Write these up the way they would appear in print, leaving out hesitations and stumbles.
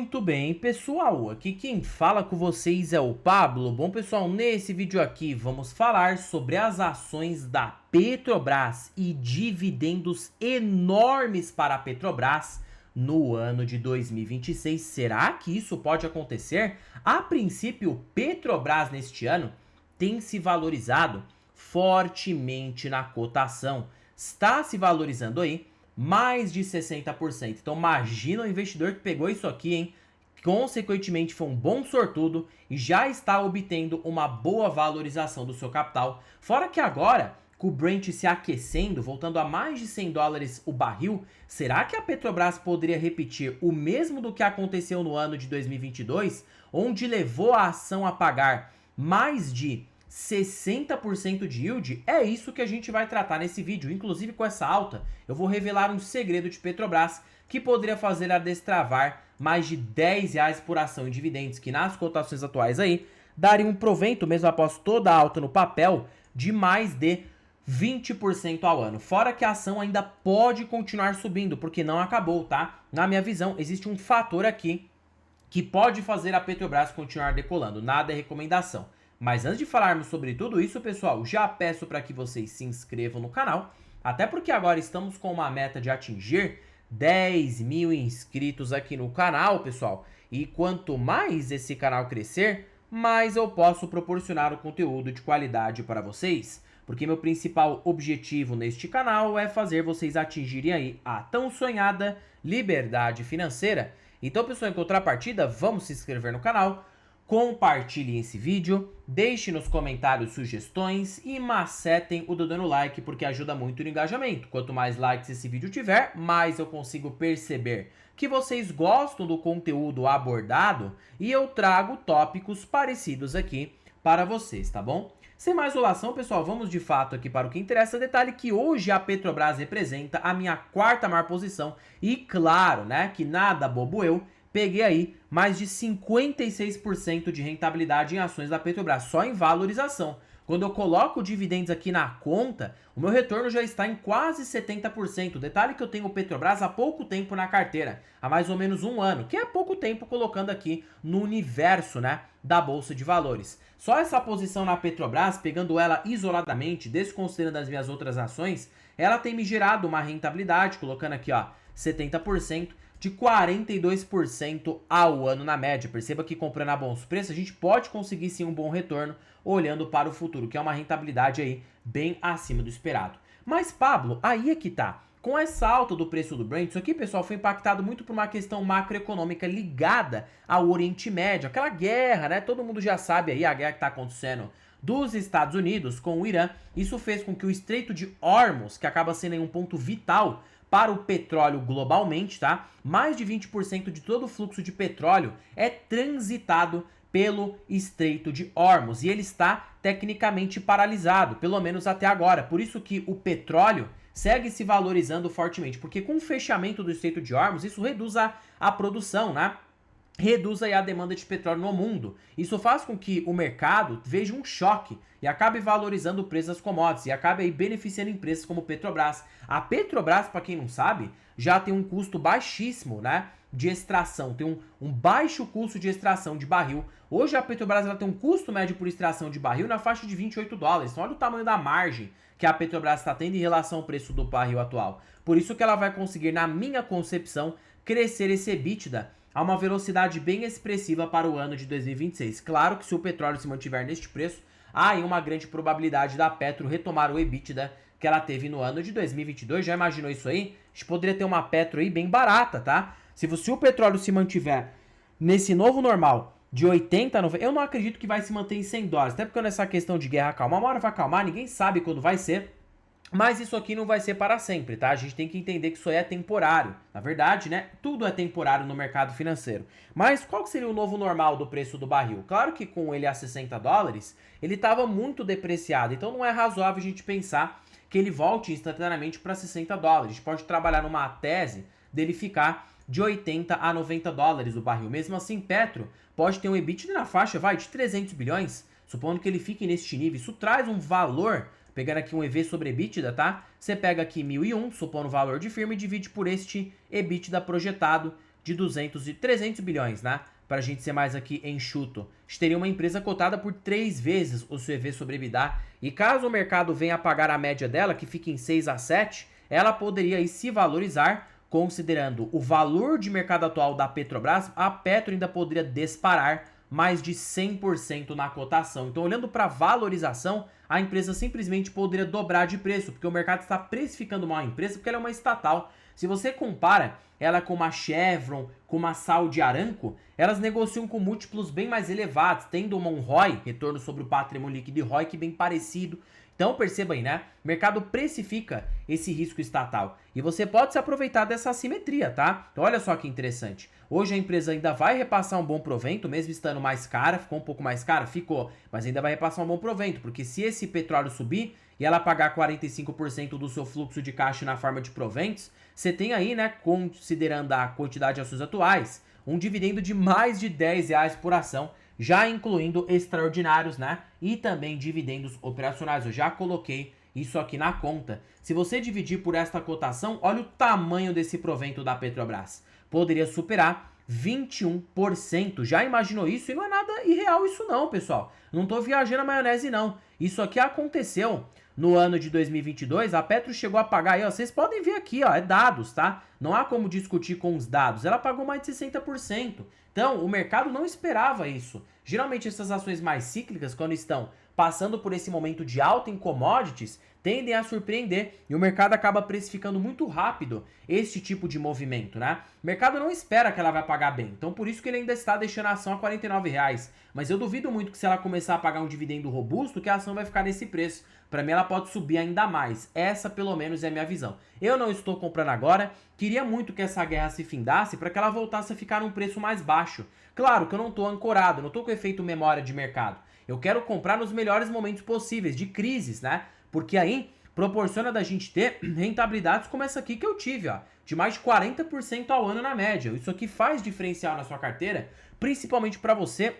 Muito bem, pessoal, aqui quem fala com vocês é o Pablo. Bom, pessoal, nesse vídeo aqui vamos falar sobre as ações da Petrobras e dividendos enormes para a Petrobras no ano de 2026. Será que isso pode acontecer? A princípio, Petrobras neste ano tem se valorizado fortemente na cotação. Está se valorizando aí mais de 60%. Então imagina o investidor que pegou isso aqui, hein? Consequentemente foi um bom sortudo e já está obtendo uma boa valorização do seu capital. Fora que agora, com o Brent se aquecendo, voltando a mais de 100 dólares o barril, será que a Petrobras poderia repetir o mesmo do que aconteceu no ano de 2022, onde levou a ação a pagar mais de 60% de yield? É isso que a gente vai tratar nesse vídeo. Inclusive, com essa alta, eu vou revelar um segredo de Petrobras que poderia fazer ela destravar mais de R$10 por ação em dividendos, que nas cotações atuais aí daria um provento, mesmo após toda a alta no papel, de mais de 20% ao ano. Fora que a ação ainda pode continuar subindo, porque não acabou, tá? Na minha visão, existe um fator aqui que pode fazer a Petrobras continuar decolando. Nada é recomendação. Mas antes de falarmos sobre tudo isso, pessoal, já peço para que vocês se inscrevam no canal, até porque agora estamos com uma meta de atingir 10 mil inscritos aqui no canal, pessoal. E quanto mais esse canal crescer, mais eu posso proporcionar o conteúdo de qualidade para vocês. Porque meu principal objetivo neste canal é fazer vocês atingirem aí a tão sonhada liberdade financeira. Então, pessoal, em contrapartida, vamos se inscrever no canal, compartilhem esse vídeo, deixem nos comentários sugestões e macetem o dedo no like, porque ajuda muito no engajamento. Quanto mais likes esse vídeo tiver, mais eu consigo perceber que vocês gostam do conteúdo abordado e eu trago tópicos parecidos aqui para vocês, tá bom? Sem mais enrolação, pessoal, vamos de fato aqui para o que interessa. Detalhe que hoje a Petrobras representa a minha quarta maior posição e claro, né, que nada bobo eu, peguei aí mais de 56% de rentabilidade em ações da Petrobras, só em valorização. Quando eu coloco dividendos aqui na conta, o meu retorno já está em quase 70%. Detalhe que eu tenho o Petrobras há pouco tempo na carteira, há mais ou menos um ano, que é pouco tempo colocando aqui no universo, né, da Bolsa de Valores. Só essa posição na Petrobras, pegando ela isoladamente, desconsiderando as minhas outras ações, ela tem me gerado uma rentabilidade, colocando aqui, ó, 70%. De 42% ao ano na média. Perceba que comprando a bons preços, a gente pode conseguir sim um bom retorno olhando para o futuro, que é uma rentabilidade aí bem acima do esperado. Mas, Pablo, aí é que tá. Com essa alta do preço do Brent, isso aqui, pessoal, foi impactado muito por uma questão macroeconômica ligada ao Oriente Médio, aquela guerra, né? Todo mundo já sabe aí a guerra que está acontecendo dos Estados Unidos com o Irã. Isso fez com que o Estreito de Hormuz, que acaba sendo aí um ponto vital para o petróleo globalmente, tá? Mais de 20% de todo o fluxo de petróleo é transitado pelo Estreito de Hormuz e ele está tecnicamente paralisado, pelo menos até agora. Por isso que o petróleo segue se valorizando fortemente, porque com o fechamento do Estreito de Hormuz, isso reduz a produção, né? Reduz aí a demanda de petróleo no mundo. Isso faz com que o mercado veja um choque e acabe valorizando o preço das commodities e acabe aí beneficiando empresas como Petrobras. A Petrobras, para quem não sabe, já tem um custo baixíssimo, né, de extração, tem um baixo custo de extração de barril. Hoje a Petrobras ela tem um custo médio por extração de barril na faixa de 28 dólares. Então olha o tamanho da margem que a Petrobras está tendo em relação ao preço do barril atual. Por isso que ela vai conseguir, na minha concepção, crescer esse EBITDA a uma velocidade bem expressiva para o ano de 2026. Claro que se o petróleo se mantiver neste preço, há aí uma grande probabilidade da Petro retomar o EBITDA que ela teve no ano de 2022. Já imaginou isso aí? A gente poderia ter uma Petro aí bem barata, tá? Se o petróleo se mantiver nesse novo normal de 80, 90, eu não acredito que vai se manter em 100 dólares. Até porque nessa questão de guerra acalmar, uma hora vai acalmar, ninguém sabe quando vai ser. Mas isso aqui não vai ser para sempre, tá? A gente tem que entender que isso aí é temporário. Na verdade, né? Tudo é temporário no mercado financeiro. Mas qual que seria o novo normal do preço do barril? Claro que com ele a 60 dólares, ele estava muito depreciado. Então não é razoável a gente pensar que ele volte instantaneamente para 60 dólares. A gente pode trabalhar numa tese dele ficar de 80 a 90 dólares o barril. Mesmo assim, Petro pode ter um EBITDA na faixa, vai, de 300 bilhões. Supondo que ele fique neste nível. Isso traz um valor. Pegando aqui um EV sobre EBITDA, tá? Você pega aqui 1.001, supondo o valor de firma, e divide por este EBITDA projetado de 300 bilhões, né? Para a gente ser mais aqui enxuto. A gente teria uma empresa cotada por 3 vezes o seu EV sobre EBITDA. E caso o mercado venha a pagar a média dela, que fica em 6 a 7, ela poderia aí se valorizar, considerando o valor de mercado atual da Petrobras, a Petro ainda poderia disparar mais de 100% na cotação. Então, olhando para a valorização, a empresa simplesmente poderia dobrar de preço, porque o mercado está precificando mal a empresa, porque ela é uma estatal. Se você compara ela com uma Chevron, com uma Saudi Aramco, elas negociam com múltiplos bem mais elevados, tendo um ROI, retorno sobre o patrimônio líquido e ROIC, bem parecido. Então perceba aí, né? O mercado precifica esse risco estatal. E você pode se aproveitar dessa assimetria, tá? Então olha só que interessante. Hoje a empresa ainda vai repassar um bom provento, mesmo estando mais cara. Ficou um pouco mais cara? Ficou. Mas ainda vai repassar um bom provento, porque se esse petróleo subir e ela pagar 45% do seu fluxo de caixa na forma de proventos, você tem aí, né, considerando a quantidade de ações atuais, um dividendo de mais de R$10 por ação, já incluindo extraordinários, né? E também dividendos operacionais. Eu já coloquei isso aqui na conta. Se você dividir por esta cotação, olha o tamanho desse provento da Petrobras. Poderia superar 21%. Já imaginou isso? E não é nada irreal isso não, pessoal. Não tô viajando a maionese não. Isso aqui aconteceu no ano de 2022. A Petro chegou a pagar aí, ó, vocês podem ver aqui, ó, é dados, tá? Não há como discutir com os dados. Ela pagou mais de 60%. Então, o mercado não esperava isso. Geralmente essas ações mais cíclicas, quando estão passando por esse momento de alta em commodities, tendem a surpreender e o mercado acaba precificando muito rápido esse tipo de movimento, né? O mercado não espera que ela vai pagar bem, então por isso que ele ainda está deixando a ação a R$49. Mas eu duvido muito que se ela começar a pagar um dividendo robusto, que a ação vai ficar nesse preço. Para mim ela pode subir ainda mais. Essa pelo menos é a minha visão. Eu não estou comprando agora, queria muito que essa guerra se findasse para que ela voltasse a ficar num preço mais baixo. Claro que eu não estou ancorado, não estou com efeito memória de mercado. Eu quero comprar nos melhores momentos possíveis, de crises, né? Porque aí proporciona da gente ter rentabilidades como essa aqui que eu tive, ó, de mais de 40% ao ano na média. Isso aqui faz diferencial na sua carteira, principalmente para você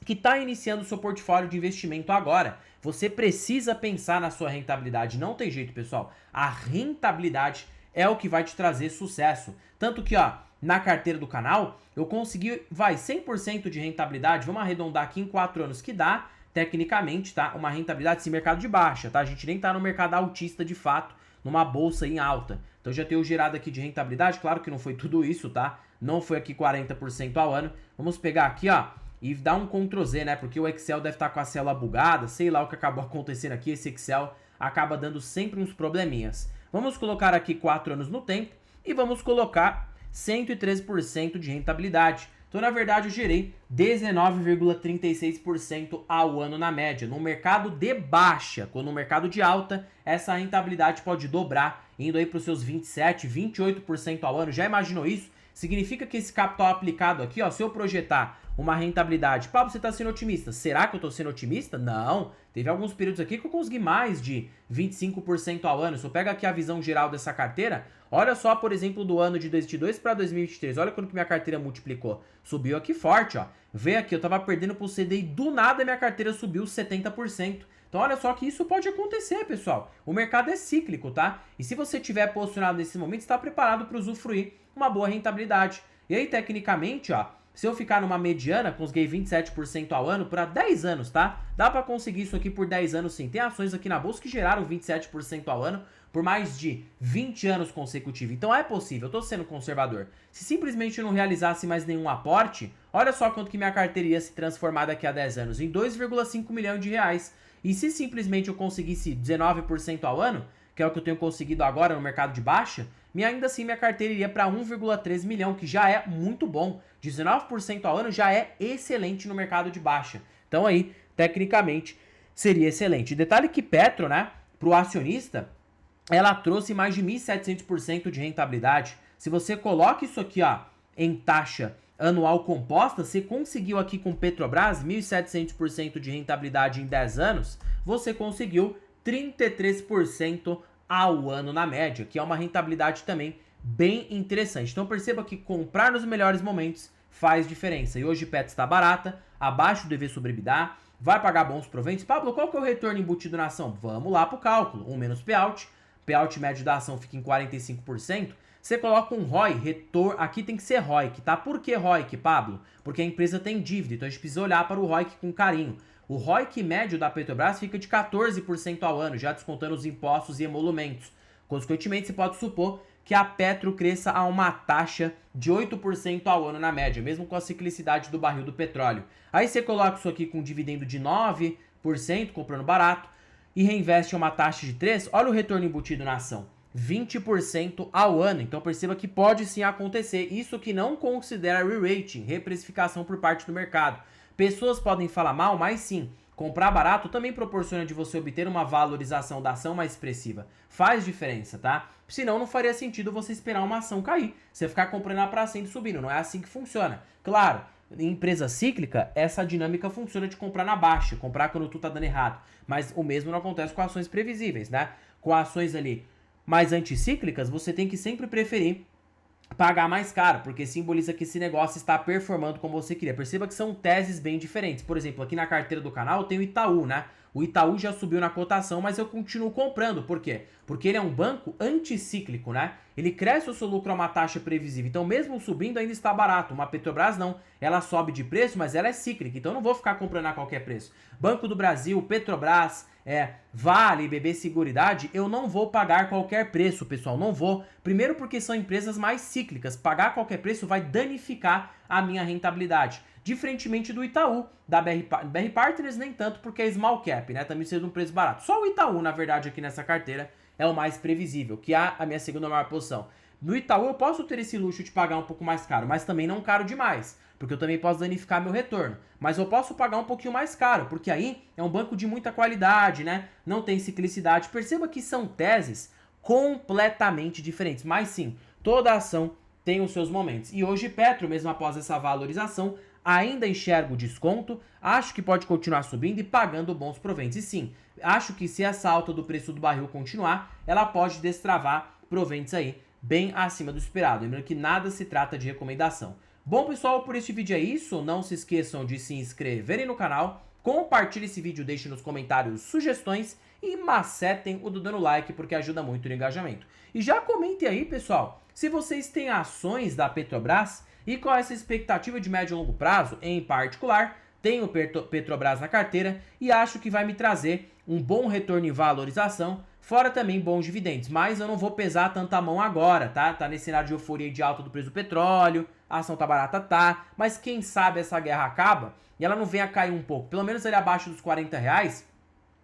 que está iniciando o seu portfólio de investimento agora. Você precisa pensar na sua rentabilidade. Não tem jeito, pessoal. A rentabilidade é o que vai te trazer sucesso. Tanto que, ó, na carteira do canal, eu consegui, 100% de rentabilidade. Vamos arredondar aqui em 4 anos, que dá, tecnicamente, tá? Uma rentabilidade, esse mercado de baixa, tá? A gente nem tá no mercado altista de fato, numa bolsa em alta. Então já tenho gerado aqui de rentabilidade, claro que não foi tudo isso, tá? Não foi aqui 40% ao ano. Vamos pegar aqui, ó, e dar um Ctrl Z, né? Porque o Excel deve estar com a célula bugada, sei lá o que acabou acontecendo aqui, esse Excel acaba dando sempre uns probleminhas. Vamos colocar aqui 4 anos no tempo e vamos colocar 113% de rentabilidade. Então, na verdade, eu gerei 19,36% ao ano na média. No mercado de baixa, quando no mercado de alta, essa rentabilidade pode dobrar, indo aí para os seus 27, 28% ao ano. Já imaginou isso? Significa que esse capital aplicado aqui, ó, se eu projetar uma rentabilidade, Pablo, você está sendo otimista. Será que eu estou sendo otimista? Não. Teve alguns períodos aqui que eu consegui mais de 25% ao ano. Se eu pego aqui a visão geral dessa carteira, olha só, por exemplo, do ano de 2022 para 2023. Olha quanto que minha carteira multiplicou. Subiu aqui forte, ó. Vê aqui, eu estava perdendo para o CDI, do nada minha carteira subiu 70%. Então olha só que isso pode acontecer, pessoal. O mercado é cíclico, tá? E se você estiver posicionado nesse momento, está preparado para usufruir uma boa rentabilidade. E aí, tecnicamente, ó, se eu ficar numa mediana, consegui 27% ao ano por 10 anos, tá? Dá pra conseguir isso aqui por 10 anos sim. Tem ações aqui na bolsa que geraram 27% ao ano por mais de 20 anos consecutivos. Então é possível, eu tô sendo conservador. Se simplesmente não realizasse mais nenhum aporte, olha só quanto que minha carteira ia se transformar daqui a 10 anos, em 2,5 milhões de reais. E se simplesmente eu conseguisse 19% ao ano, que é o que eu tenho conseguido agora no mercado de baixa, ainda assim minha carteira iria para 1,3 milhão, que já é muito bom. 19% ao ano já é excelente no mercado de baixa. Então aí, tecnicamente, seria excelente. Detalhe que Petro, né, para o acionista, ela trouxe mais de 1.700% de rentabilidade. Se você coloca isso aqui, ó, em taxa anual composta, você conseguiu aqui com Petrobras 1.700% de rentabilidade em 10 anos, você conseguiu 33% ao ano na média, que é uma rentabilidade também bem interessante. Então perceba que comprar nos melhores momentos faz diferença. E hoje Petro está barata, abaixo do EV sobre EBITDA, vai pagar bons proventos. Pablo, qual que é o retorno embutido na ação? Vamos lá para o cálculo. 1 menos payout. Payout médio da ação fica em 45%. você coloca um ROI, retorno, aqui tem que ser ROIC, tá? Por que ROIC, Pablo? Porque a empresa tem dívida, então a gente precisa olhar para o ROIC com carinho. O ROIC médio da Petrobras fica de 14% ao ano, já descontando os impostos e emolumentos. Consequentemente, você pode supor que a Petro cresça a uma taxa de 8% ao ano na média, mesmo com a ciclicidade do barril do petróleo. Aí você coloca isso aqui com um dividendo de 9%, comprando barato, e reinveste uma taxa de 3%, olha o retorno embutido na ação. 20% ao ano. Então perceba que pode sim acontecer. Isso que não considera re-rating, reprecificação por parte do mercado. Pessoas podem falar mal, mas sim, comprar barato também proporciona de você obter uma valorização da ação mais expressiva. Faz diferença, tá? Senão não faria sentido você esperar uma ação cair. Você ficar comprando a praça e subindo. Não é assim que funciona. Claro, em empresa cíclica, essa dinâmica funciona de comprar na baixa, comprar quando tudo tá dando errado. Mas o mesmo não acontece com ações previsíveis, né? Com ações ali mais anticíclicas, você tem que sempre preferir pagar mais caro, porque simboliza que esse negócio está performando como você queria. Perceba que são teses bem diferentes. Por exemplo, aqui na carteira do canal tem o Itaú, né? O Itaú já subiu na cotação, mas eu continuo comprando. Por quê? Porque ele é um banco anticíclico, né? Ele cresce o seu lucro a uma taxa previsível. Então, mesmo subindo, ainda está barato. Uma Petrobras não. Ela sobe de preço, mas ela é cíclica. Então, eu não vou ficar comprando a qualquer preço. Banco do Brasil, Petrobras, Vale, BB Seguridade, eu não vou pagar qualquer preço, pessoal. Não vou. Primeiro porque são empresas mais cíclicas. Pagar qualquer preço vai danificar a minha rentabilidade. Diferentemente do Itaú, da BR Partners, nem tanto porque é small cap, né? Também sendo um preço barato. Só o Itaú, na verdade, aqui nessa carteira é o mais previsível, que é a minha segunda maior posição. No Itaú eu posso ter esse luxo de pagar um pouco mais caro, mas também não caro demais, porque eu também posso danificar meu retorno. Mas eu posso pagar um pouquinho mais caro, porque aí é um banco de muita qualidade, né? Não tem ciclicidade. Perceba que são teses completamente diferentes, mas sim, toda ação tem os seus momentos. E hoje Petro, mesmo após essa valorização, ainda enxergo desconto, acho que pode continuar subindo e pagando bons proventos. E sim, acho que se essa alta do preço do barril continuar, ela pode destravar proventos aí bem acima do esperado. Lembrando que nada se trata de recomendação. Bom, pessoal, por este vídeo é isso. Não se esqueçam de se inscreverem no canal, compartilhem esse vídeo, deixem nos comentários sugestões e macetem o do dando like, porque ajuda muito no engajamento. E já comentem aí, pessoal, se vocês têm ações da Petrobras e qual é essa expectativa de médio e longo prazo. Em particular, tenho Petrobras na carteira e acho que vai me trazer um bom retorno em valorização, fora também bons dividendos. Mas eu não vou pesar tanta mão agora, tá? Tá nesse cenário de euforia de alta do preço do petróleo, a ação tá barata, tá. Mas quem sabe essa guerra acaba e ela não venha cair um pouco, pelo menos ali abaixo dos R$40,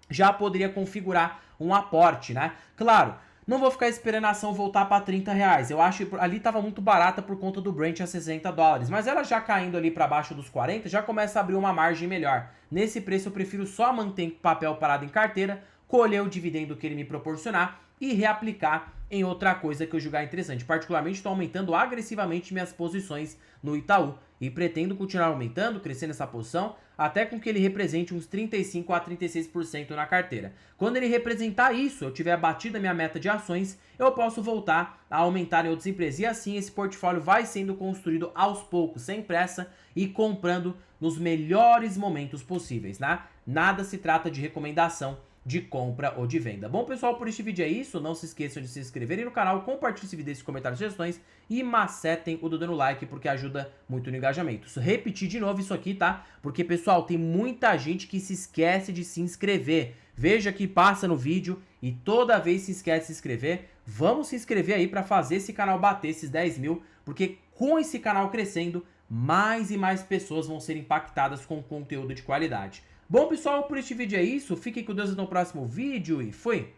já poderia configurar um aporte, né? Claro, não vou ficar esperando a ação voltar para R$30. Eu acho que ali estava muito barata por conta do Brent a $60. Mas ela já caindo ali para baixo dos 40, já começa a abrir uma margem melhor. Nesse preço eu prefiro só manter papel parado em carteira, colher o dividendo que ele me proporcionar e reaplicar em outra coisa que eu julgar interessante. Particularmente estou aumentando agressivamente minhas posições no Itaú e pretendo continuar aumentando, crescendo essa posição, até com que ele represente uns 35 a 36% na carteira. Quando ele representar isso, eu tiver batido a minha meta de ações, eu posso voltar a aumentar em outras empresas. E assim esse portfólio vai sendo construído aos poucos, sem pressa e comprando nos melhores momentos possíveis, né? Nada se trata de recomendação de compra ou de venda. Bom, pessoal, por este vídeo é isso. Não se esqueçam de se inscreverem no canal, compartilhem esse vídeo, deixem comentários e sugestões e macetem o dando like, porque ajuda muito no engajamento. Repetir de novo isso aqui, tá? Porque, pessoal, tem muita gente que se esquece de se inscrever. Veja que passa no vídeo e toda vez se esquece de se inscrever. Vamos se inscrever aí para fazer esse canal bater esses 10 mil, porque com esse canal crescendo, mais e mais pessoas vão ser impactadas com conteúdo de qualidade. Bom, pessoal, por este vídeo é isso. Fiquem com Deus até o próximo vídeo e fui!